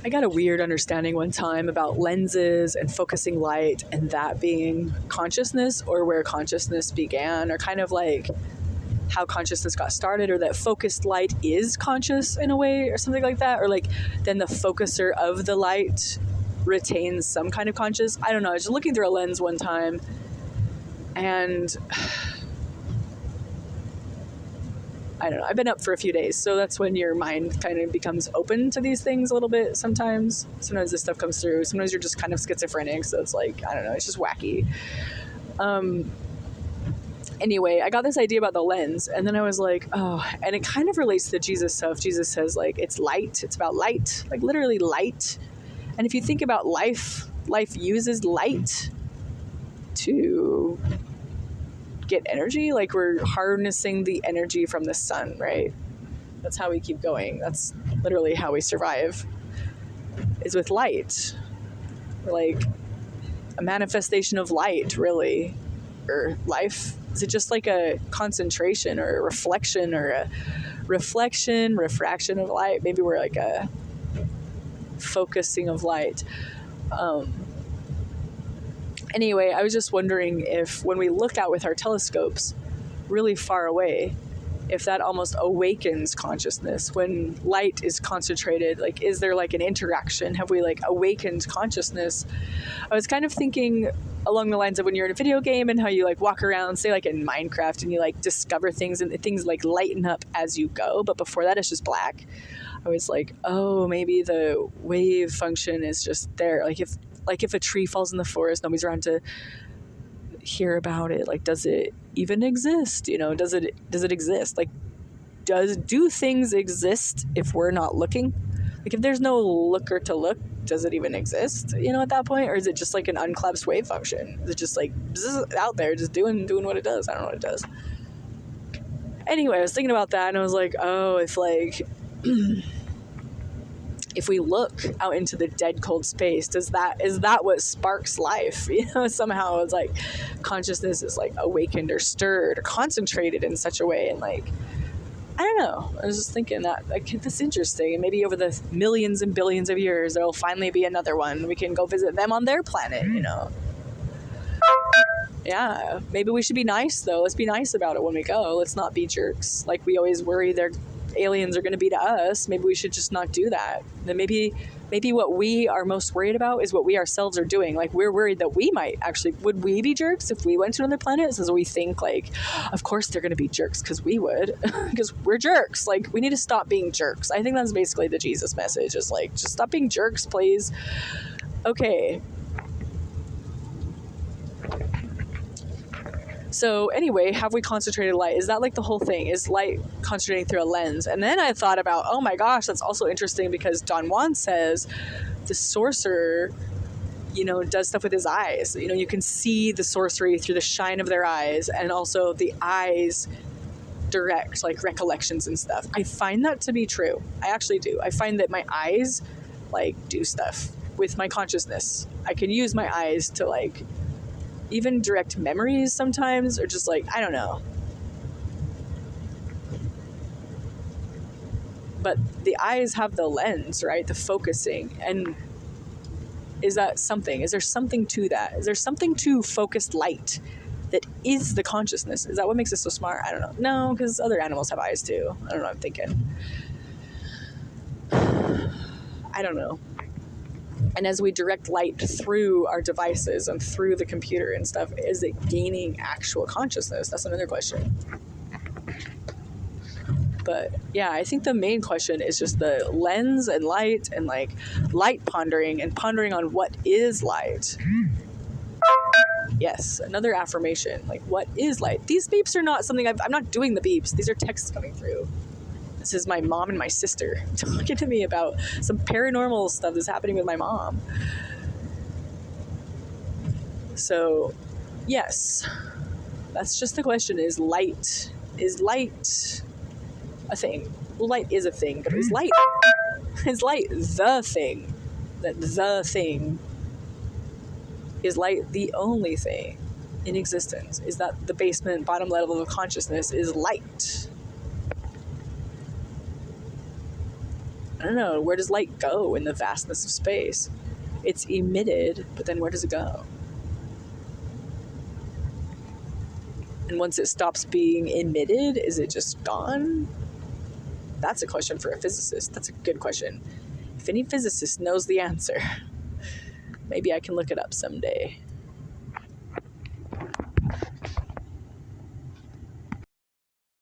I got a weird understanding one time about lenses and focusing light and that being consciousness, or where consciousness began, or kind of like how consciousness got started, or that focused light is conscious in a way, or something like that, or like then the focuser of the light retains some kind of conscious. I don't know. I was just looking through a lens one time, and I don't know. I've been up for a few days, so that's when your mind kind of becomes open to these things a little bit sometimes. Sometimes this stuff comes through. Sometimes you're just kind of schizophrenic, so it's like, I don't know, it's just wacky. Anyway, I got this idea about the lens, and then I was like, oh, and it kind of relates to the Jesus stuff. Jesus says, like, it's light. It's about light, like literally light. And if you think about life uses light to get energy. Like, we're harnessing the energy from the sun, right? That's how we keep going. That's literally how we survive, is with light. We're like a manifestation of light, really. Or life. Is it just like a concentration or a reflection, or a refraction of light? Maybe we're like a focusing of light. Anyway, I was just wondering if when we look out with our telescopes really far away, if that almost awakens consciousness when light is concentrated. Like, is there like an interaction? Have we like awakened consciousness? I was kind of thinking along the lines of when you're in a video game and how you like walk around, say like in Minecraft, and you like discover things, and things like lighten up as you go, but before that it's just black. I was like, oh, maybe the wave function is just there. Like if a tree falls in the forest, nobody's around to hear about it. Like, does it even exist? You know, does it exist? Like, do things exist if we're not looking? Like, if there's no looker to look, does it even exist? You know, at that point, or is it just like an unclubs wave function? Is it just like out there, just doing what it does? I don't know what it does. Anyway, I was thinking about that, and I was like, oh, if like if we look out into the dead cold space, is that what sparks life? You know, somehow it's like consciousness is like awakened or stirred or concentrated in such a way, and like, I don't know. I was just thinking that like that's interesting, and maybe over the millions and billions of years there'll finally be another one. We can go visit them on their planet, you know. Yeah, maybe we should be nice though. Let's be nice about it when we go. Let's not be jerks. Like, we always worry aliens are going to be to us. Maybe we should just not do that. Then maybe what we are most worried about is what we ourselves are doing. Like, we're worried that we might actually, would we be jerks if we went to another planet? So we think like, of course they're going to be jerks because we would, because we're jerks. Like, we need to stop being jerks. I think that's basically the Jesus message, is like, just stop being jerks, please. Okay. So anyway, have we concentrated light? Is that like the whole thing? Is light concentrating through a lens? And then I thought about, oh my gosh, that's also interesting, because Don Juan says the sorcerer, you know, does stuff with his eyes. You know, you can see the sorcery through the shine of their eyes, and also the eyes direct like recollections and stuff. I find that to be true. I actually do. I find that my eyes like do stuff with my consciousness. I can use my eyes to like even direct memories sometimes, or just like, I don't know. But the eyes have the lens, right? The focusing. And is that something? Is there something to that? Is there something to focused light that is the consciousness? Is that what makes us so smart? I don't know. No, because other animals have eyes too. I don't know what I'm thinking. I don't know. And as we direct light through our devices and through the computer and stuff, is it gaining actual consciousness? That's another question. But yeah, I think the main question is just the lens and light, and like light pondering, and pondering on what is light. Yes, another affirmation. Like, what is light? These beeps are not something I'm not doing the beeps. These are texts coming through. This is my mom and my sister talking to me about some paranormal stuff that's happening with my mom. So, yes, that's just the question. Is light a thing? Well, light is a thing, but is light the thing? That the thing is light the only thing in existence? Is that the basement, bottom level of consciousness is light? I don't know, where does light go in the vastness of space? It's emitted, but then where does it go? And once it stops being emitted, is it just gone? That's a question for a physicist. That's a good question. If any physicist knows the answer, maybe I can look it up someday.